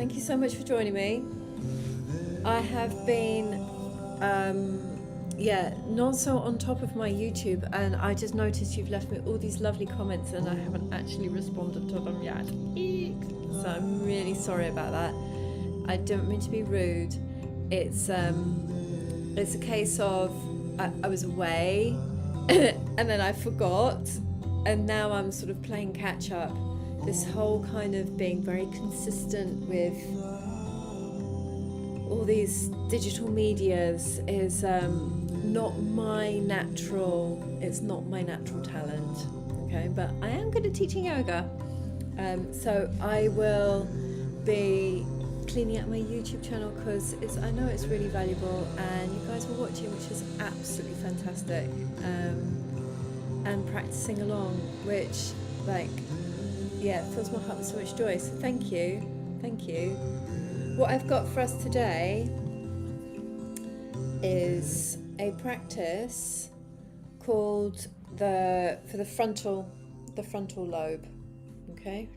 thank you so much for joining me. I have been, not so on top of my YouTube, and I just noticed you've left me all these lovely comments and I haven't actually responded to them yet. Eek. So I'm really sorry about that. I don't mean to be rude. It's a case of I was away and then I forgot, and now I'm sort of playing catch up. This whole kind of being very consistent with all these digital medias is not my natural. It's not my natural talent. Okay, but I am good at teaching yoga, so I will be cleaning up my YouTube channel because I know it's really valuable, and you guys were watching, which is absolutely fantastic, and practicing along, which fills my heart with so much joy. So thank you. What I've got for us today is a practice called the frontal lobe. Okay,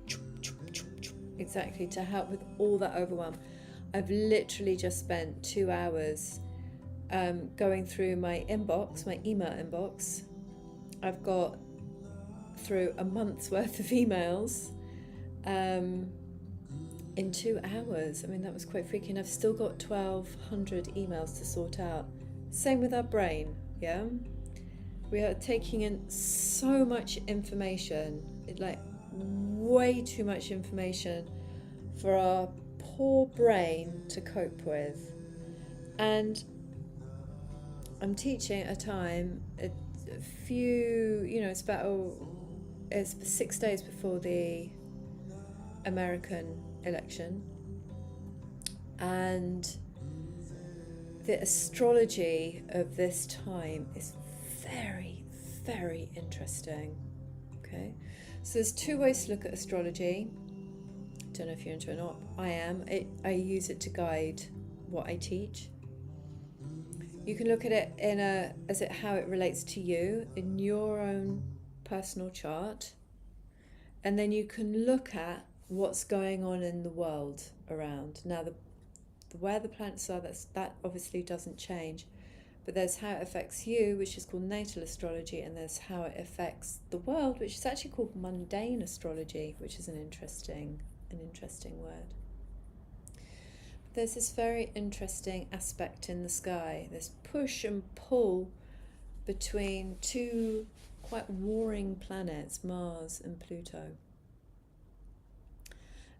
exactly, to help with all that overwhelm. I've literally just spent 2 hours going through my inbox, my email inbox. I've got through a month's worth of emails in 2 hours. I mean, that was quite freaking. I've still got 1,200 emails to sort out. Same with our brain, yeah? We are taking in so much information, way too much information for our poor brain to cope with. And I'm teaching at a time, it's 6 days before the American election, and the astrology of this time is very, very interesting. Okay, so there's 2 ways to look at astrology. Don't know if you're into it or not. I am. I use it to guide what I teach. You can look at it how it relates to you in your own personal chart, and then you can look at what's going on in the world around. Now, where the planets are, that obviously doesn't change, but there's how it affects you, which is called natal astrology, and there's how it affects the world, which is actually called mundane astrology, which is an interesting word. There's this very interesting aspect in the sky, this push and pull between 2 quite warring planets, Mars and Pluto.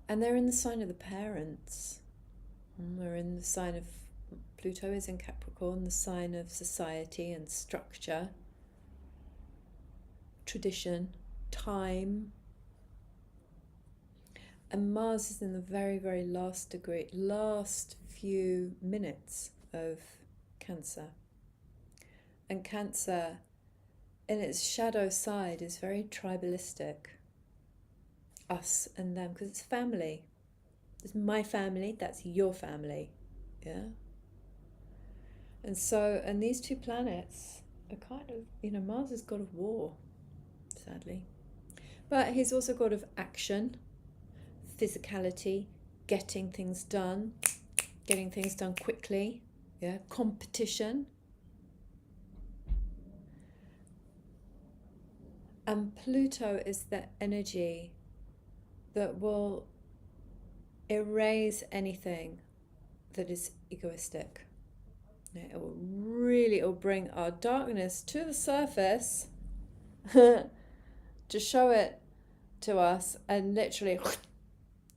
And they're in the sign of the parents. We're in the sign of, Pluto is in Capricorn, the sign of society and structure, tradition, time. And Mars is in the very, very last few minutes of Cancer. And Cancer, in its shadow side, is very tribalistic. Us and them, because it's family. It's my family, that's your family. Yeah? And these 2 planets are kind of, Mars is god of war, sadly. But he's also god of action, physicality, getting things done quickly, yeah, competition. And Pluto is the energy that will erase anything that is egoistic. It'll bring our darkness to the surface to show it to us, and literally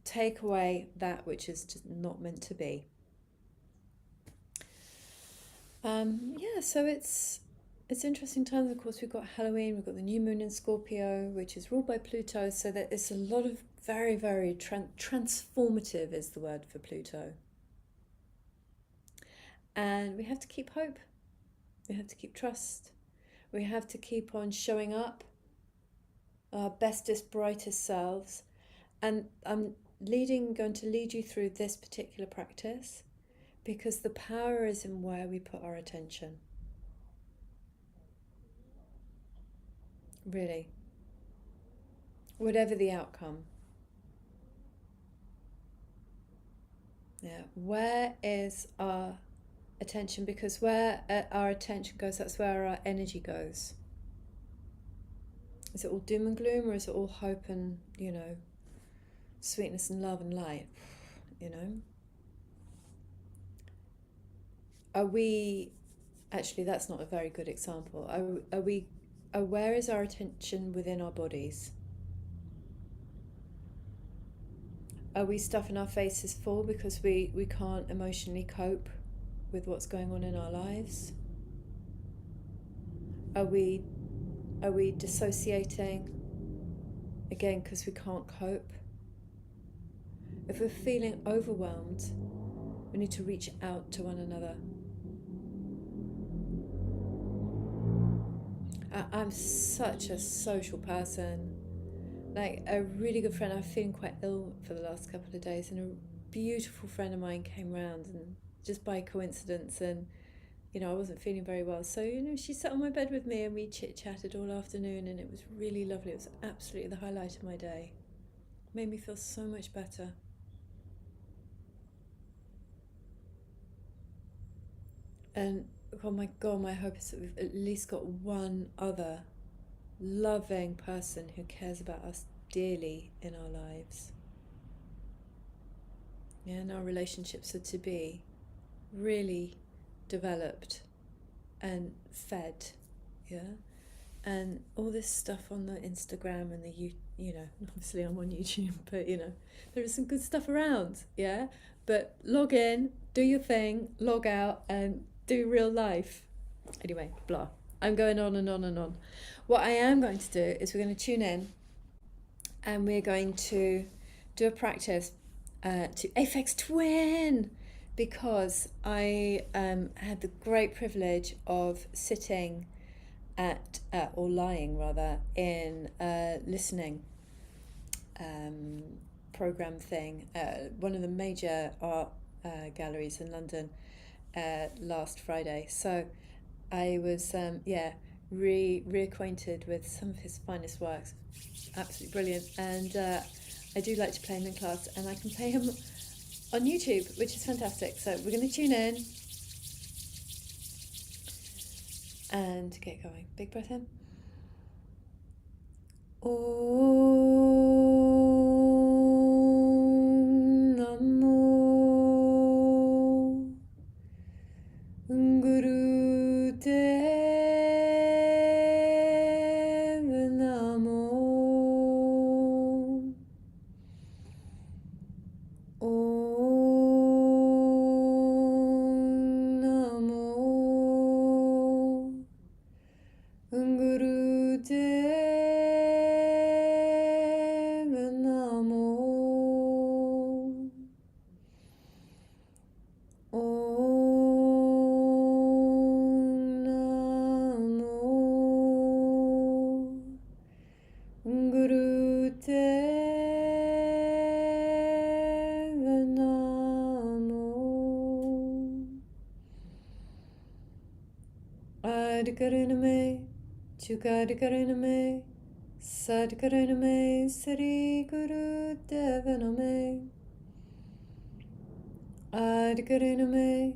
take away that which is just not meant to be. So it's interesting times. Of course, we've got Halloween, we've got the new moon in Scorpio, which is ruled by Pluto, so that it's a lot of very, very transformative is the word for Pluto. And we have to keep hope, we have to keep trust, we have to keep on showing up our bestest, brightest selves. And I'm going to lead you through this particular practice because the power is in where we put our attention. Really. Whatever the outcome. Yeah, where is our attention? Because where our attention goes, that's where our energy goes. Is it all doom and gloom, or is it all hope and, sweetness and love and light? Are we, actually, that's not a very good example. Where is our attention within our bodies? Are we stuffing our faces full because we can't emotionally cope with what's going on in our lives? Are we dissociating again because we can't cope? If we're feeling overwhelmed, we need to reach out to one another. I'm such a social person. Like, a really good friend, I've been quite ill for the last couple of days, and a beautiful friend of mine came round, and just by coincidence, and I wasn't feeling very well, so she sat on my bed with me and we chit-chatted all afternoon, and it was really lovely. It was absolutely the highlight of my day. It made me feel so much better. And oh my God, my hope is that we've at least got one other loving person who cares about us dearly in our lives. Yeah, and our relationships are to be really developed and fed. Yeah, and all this stuff on the Instagram and the obviously I'm on YouTube, but there is some good stuff around. Yeah, but log in, do your thing, log out, and do real life. Anyway, blah. I'm going on and on and on. What I am going to do is we're going to tune in, and we're going to do a practice to Aphex Twin, because I had the great privilege of sitting at, or lying rather, in a listening program thing, one of the major art galleries in London last Friday. So I was, reacquainted with some of his finest works. Absolutely brilliant. And I do like to play him in class, and I can play him on YouTube, which is fantastic. So we're going to tune in and get going. Big breath in. Om Namo Guru Dev Namo. Om Namo Guru Dev Namo. Om Namo Guru Dev Namo. Adhikaraname, Chukadhikaraname, Sadhikaraname, Sri Guru Devaname. Adhikaraname,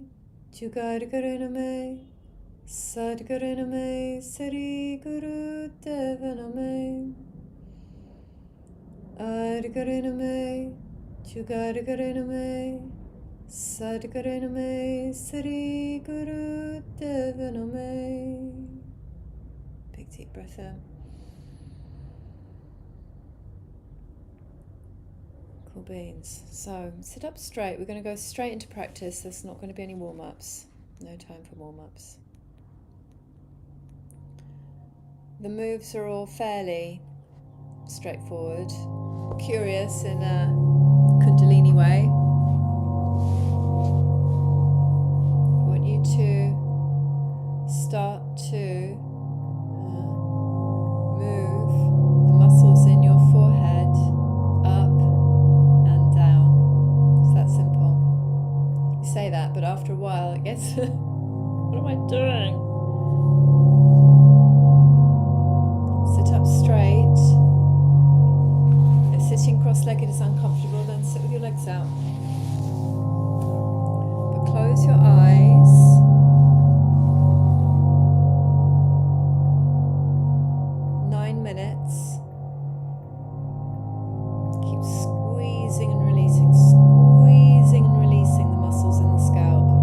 Chukadhikaraname, Sadhikaraname, Sri Guru Devaname. Adhikaraname, Chukadhikaraname, Sadhikaraname, Sri Guru Devaname. Big deep breath in. Cool beans. So sit up straight. We're going to go straight into practice. There's not going to be any warm-ups. No time for warm-ups. The moves are all fairly straightforward. Curious in a Kundalini way. I want you to start to move the muscles in your forehead up and down. It's that simple. You say that, but after a while it gets, what am I doing? Sit up straight. If sitting cross-legged is uncomfortable, then sit with your legs out. minutes. Keep squeezing and releasing the muscles in the scalp.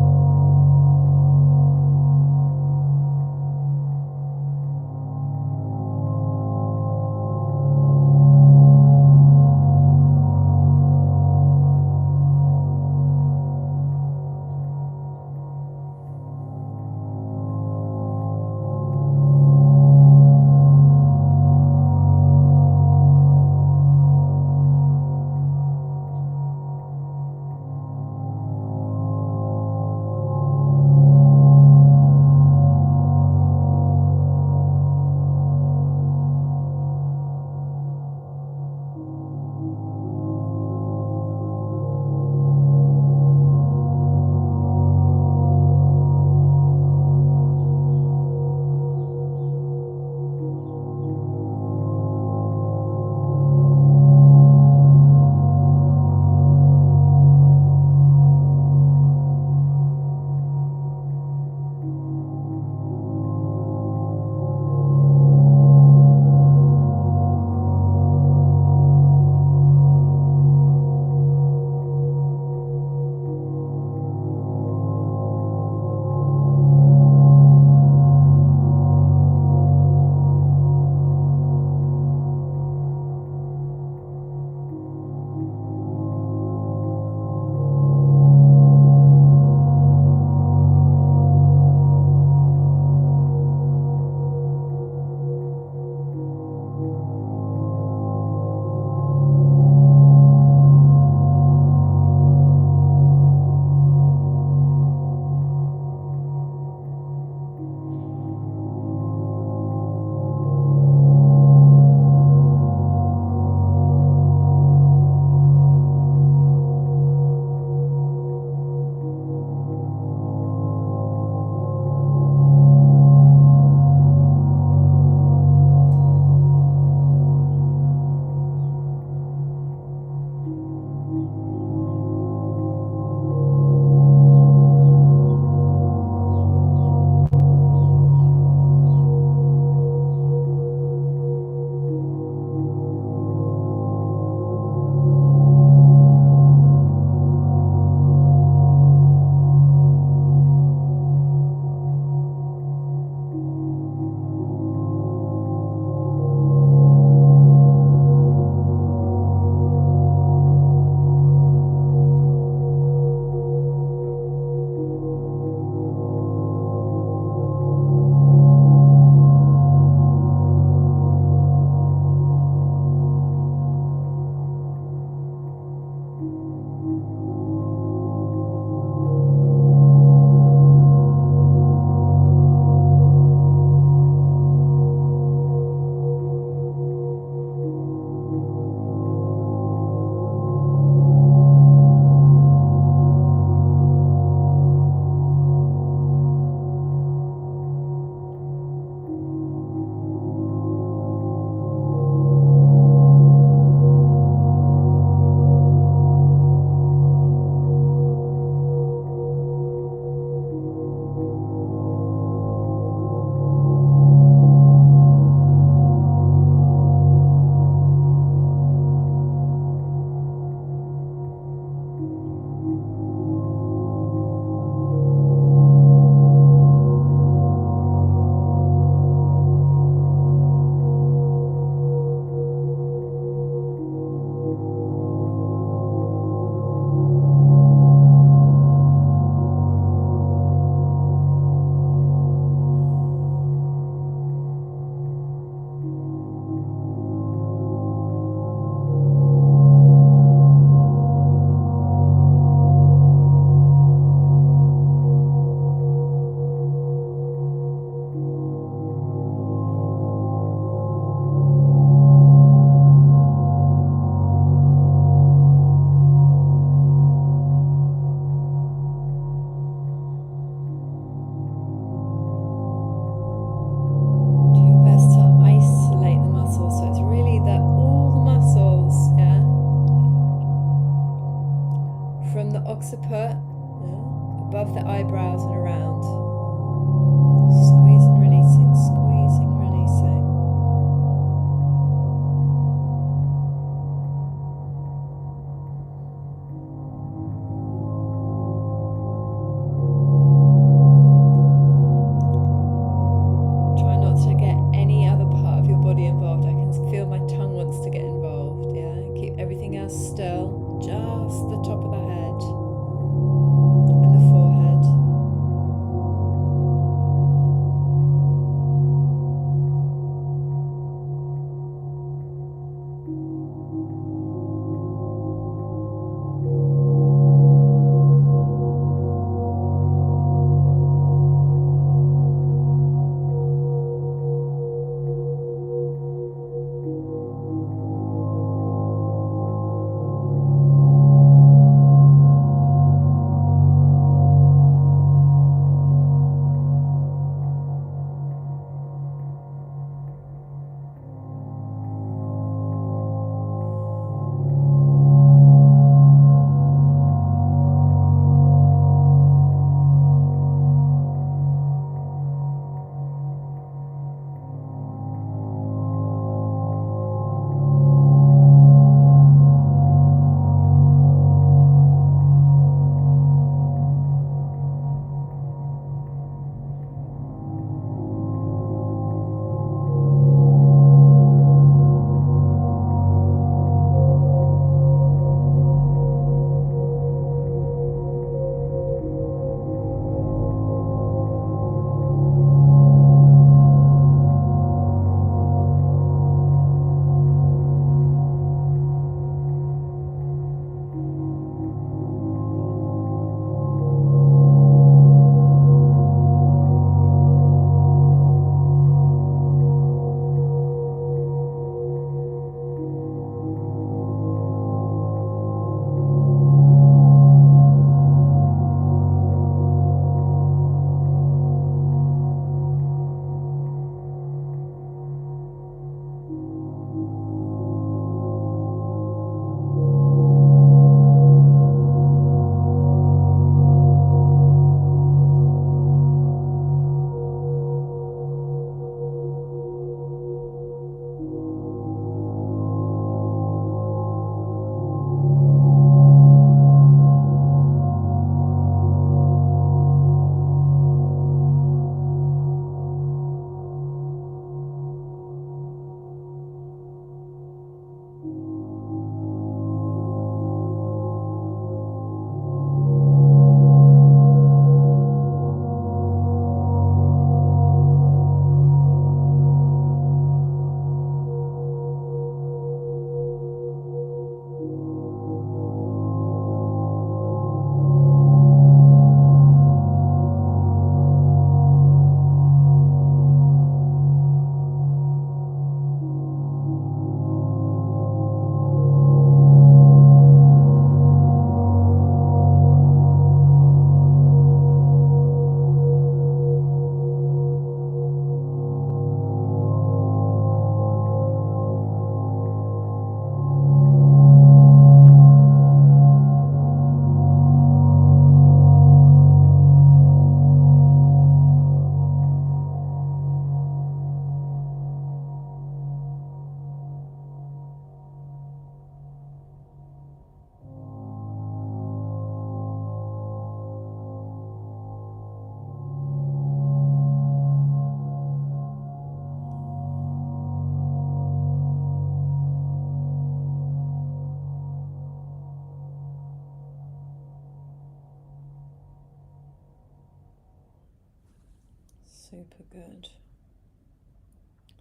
Super good.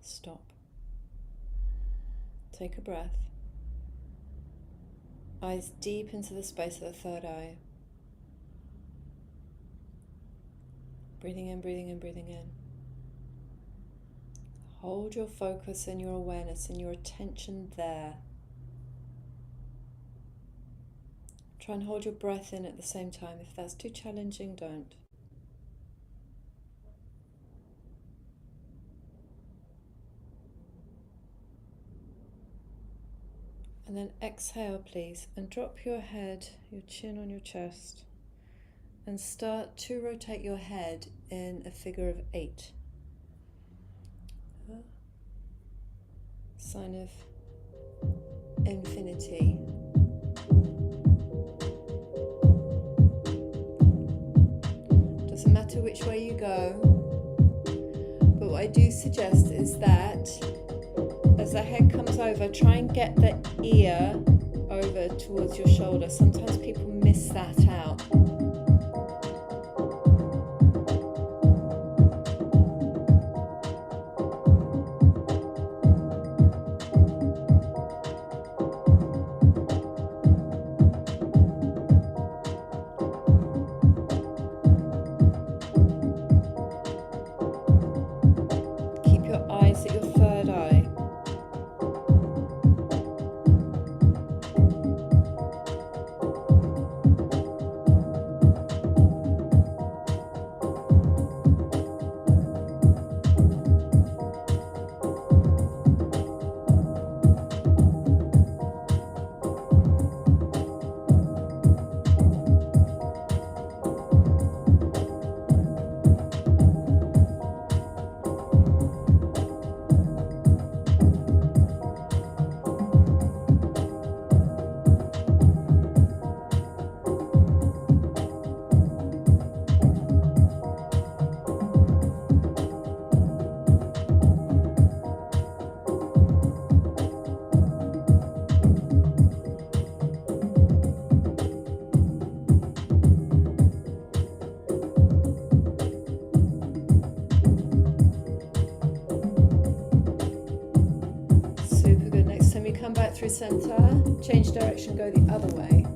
Stop. Take a breath. Eyes deep into the space of the third eye. Breathing in, breathing in, breathing in. Hold your focus and your awareness and your attention there. Try and hold your breath in at the same time. If that's too challenging, don't. And then exhale, please, and drop your head, your chin on your chest, and start to rotate your head in a figure of 8. Sign of infinity. Doesn't matter which way you go, but what I do suggest is that as the head comes over, try and get the ear over towards your shoulder. Sometimes people miss that out. Keep your eyes at your third eye. Come back through center, change direction, go the other way.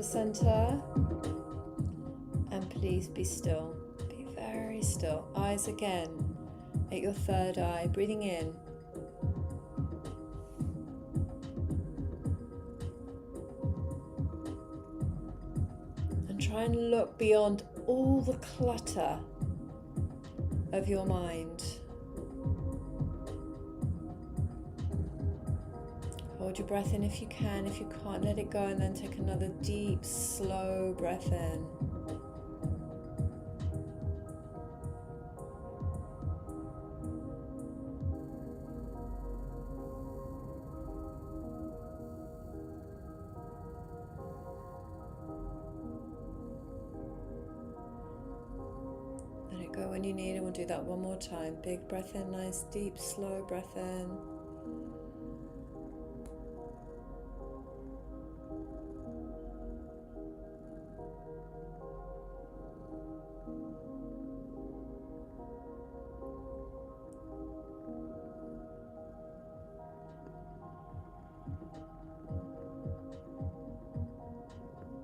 Center, and please be still. Be very still. Eyes again at your third eye, breathing in. And try and look beyond all the clutter of your mind. Hold your breath in if you can. If you can't, let it go, and then take another deep, slow breath in. Let it go when you need, and we'll do that one more time. Big breath in, nice, deep, slow breath in.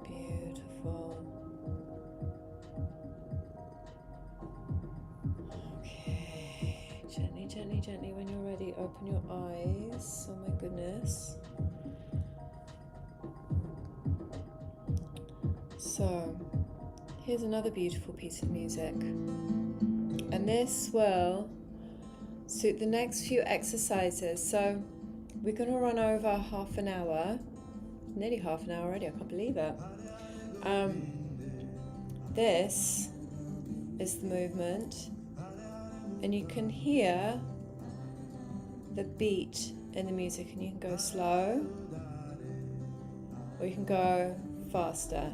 Beautiful. Okay, gently, gently, gently. When you're ready, open your eyes. Oh my goodness. So, here's another beautiful piece of music. And this will suit the next few exercises. So, we're going to run over half an hour. Nearly half an hour already, I can't believe it. This is the movement, and you can hear the beat in the music, and you can go slow or you can go faster.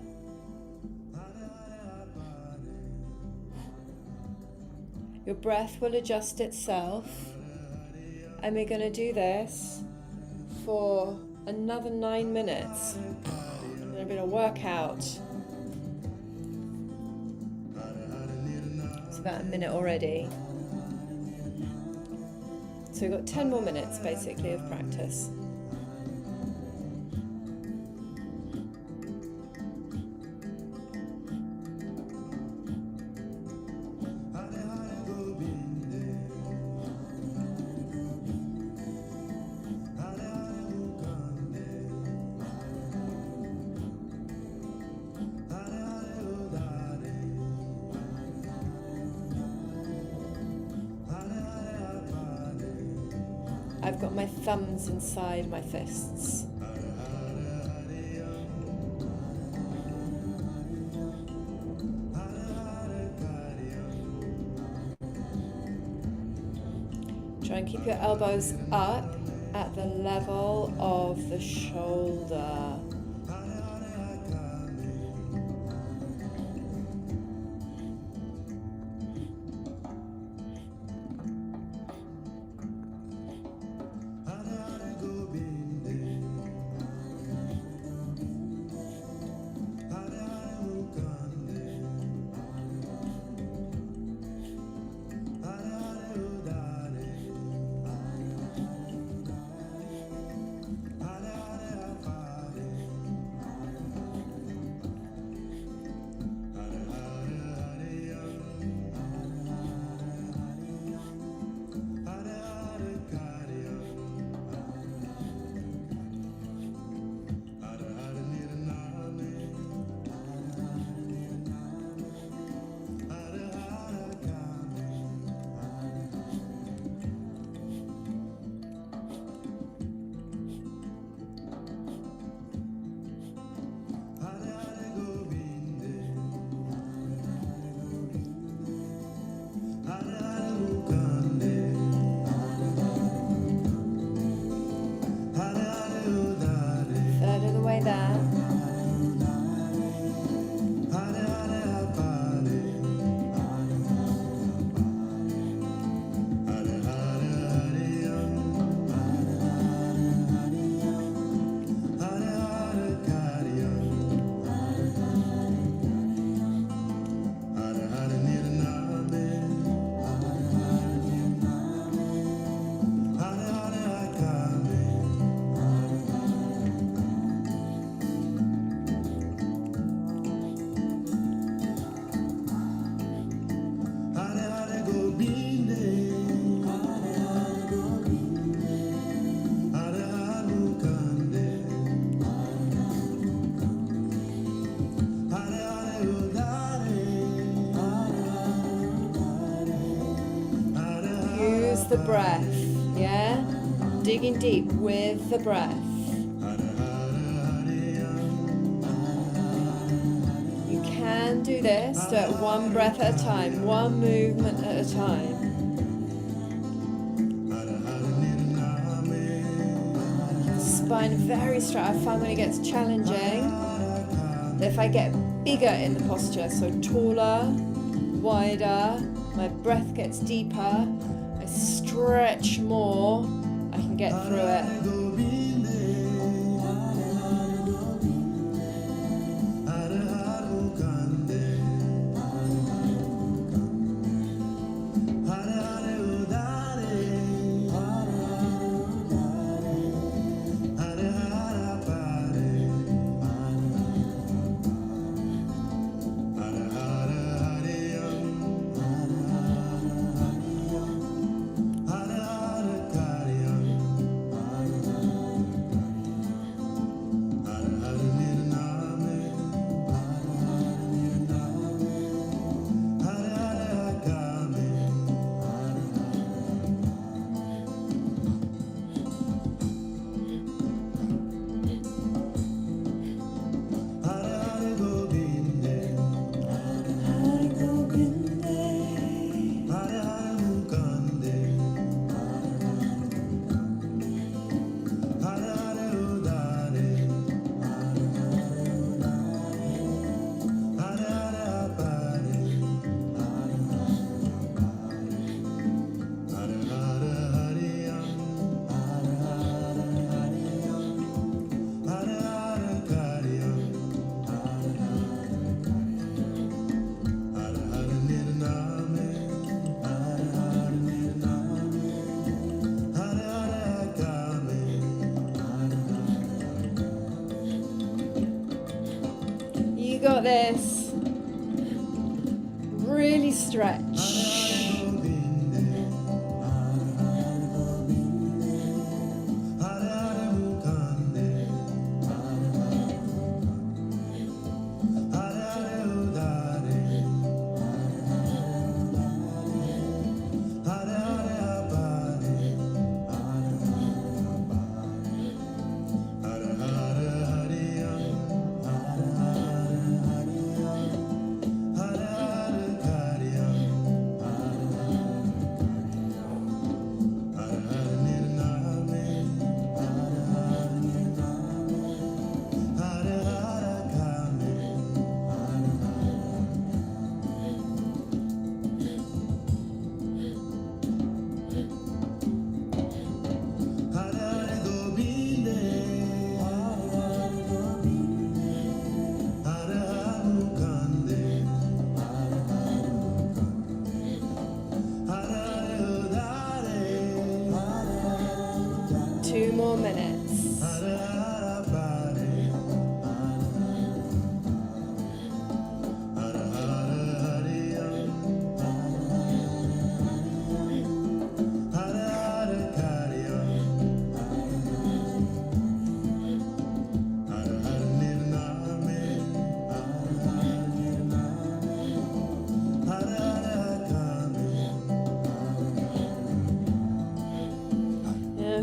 Your breath will adjust itself, and we're going to do this for another 9 minutes. A little bit of workout. It's about a minute already. So we've got 10 more minutes basically of practice. I've got my thumbs inside my fists. Try and keep your elbows up at the level of the shoulder. The breath, yeah? Digging deep with the breath. and do this. Do it one breath at a time, one movement at a time. Spine very straight. I find when it gets challenging, if I get bigger in the posture, so taller, wider, my breath gets deeper, I stretch more, I can get through it. Got this. Really stretch.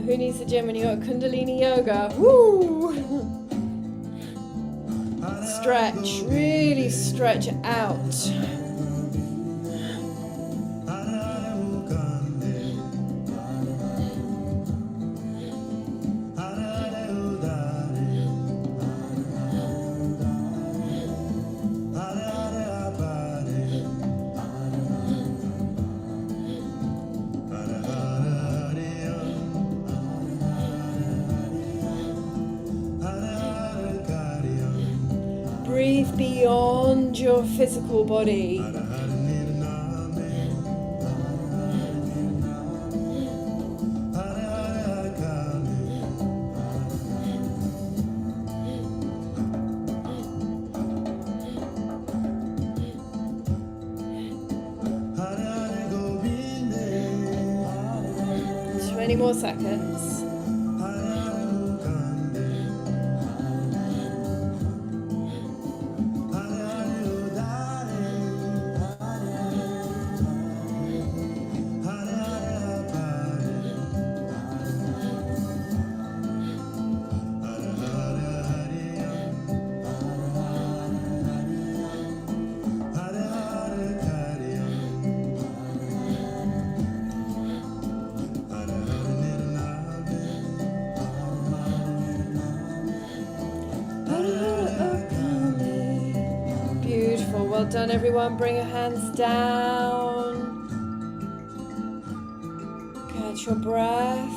Who needs the gym when you got Kundalini yoga? Woo! Stretch, really stretch it out. Breathe beyond your physical body. Twenty more seconds. Well done, everyone. Bring your hands down. Catch your breath.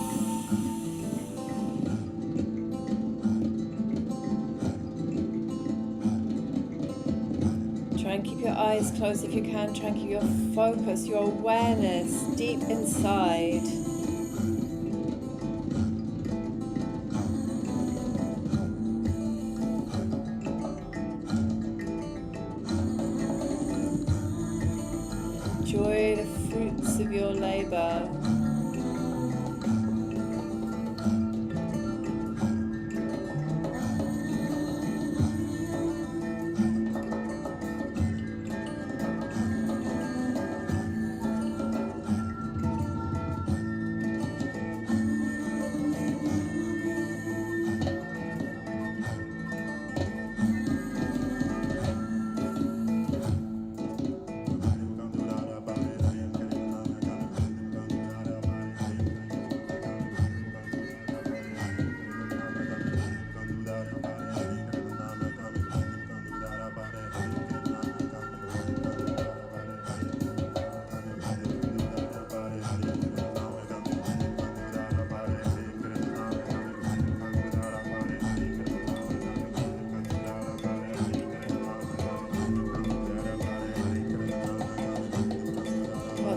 Try and keep your eyes closed if you can. Try and keep your focus, your awareness deep inside. Enjoy the fruits of your labor.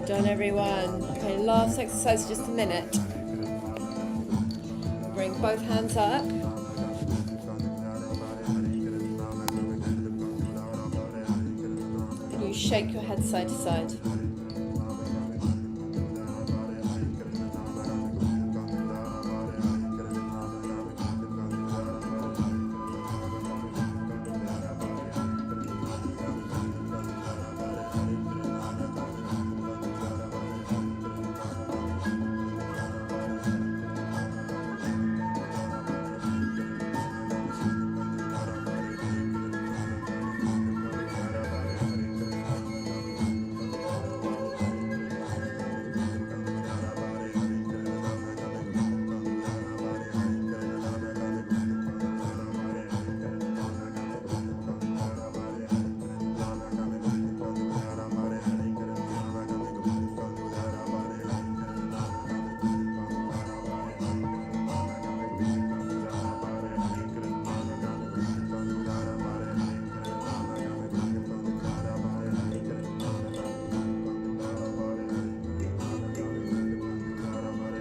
Done, everyone. Okay, last exercise, just a minute. Bring both hands up. You shake your head side to side.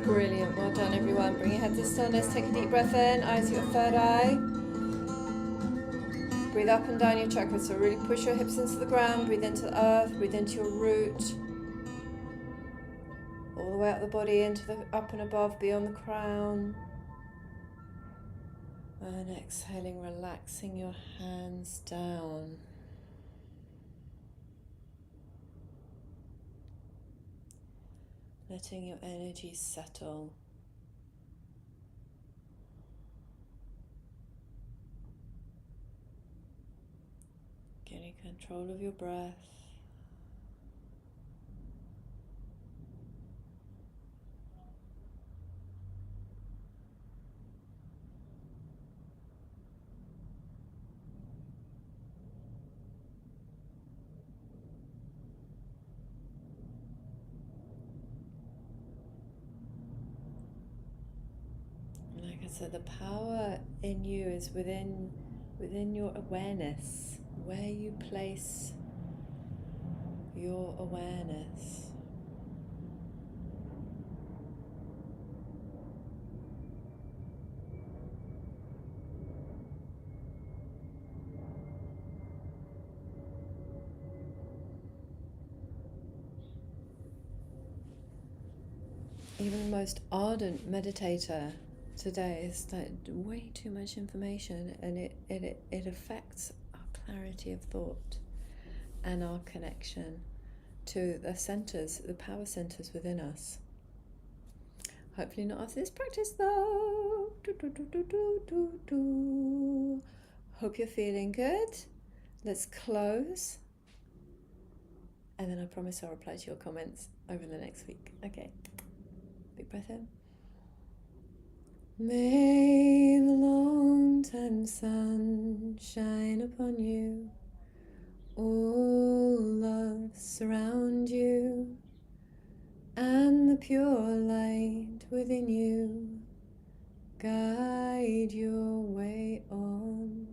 Brilliant, well done, everyone. Bring your head to stillness, take a deep breath in, eyes to your third eye. Breathe up and down your chakras, so really push your hips into the ground, breathe into the earth, breathe into your root. All the way up the body, into the up and above, beyond the crown. And exhaling, relaxing your hands down. Letting your energy settle. Getting control of your breath. Like I said, the power in you is within your awareness, where you place your awareness. Even the most ardent meditator today is like way too much information, and it affects our clarity of thought and our connection to the centers, the power centers within us. Hopefully not after this practice though. Hope you're feeling good. Let's close, and then I promise I'll reply to your comments over the next week. Okay, big breath in. May the long-time sun shine upon you. all love surround you, and the pure light within you guide your way on,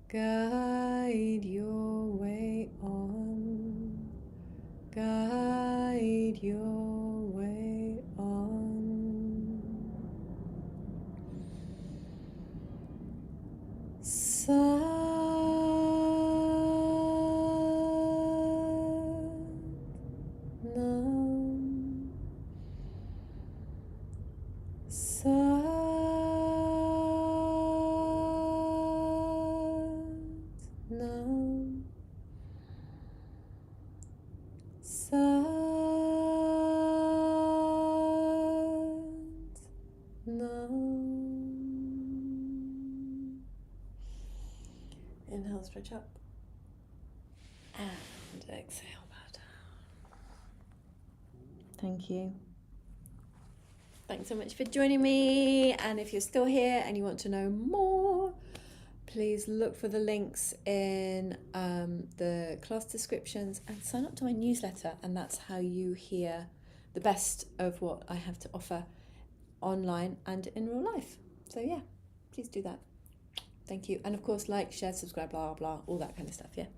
guide your way on, guide your way on. Nam, Nam, Nam. Inhale, stretch up, and exhale, bow down. Thank you. Thanks so much for joining me, and if you're still here and you want to know more, please look for the links in the class descriptions and sign up to my newsletter, and that's how you hear the best of what I have to offer online and in real life. So yeah, please do that. Thank you. And of course, like, share, subscribe, blah, blah, all that kind of stuff, yeah.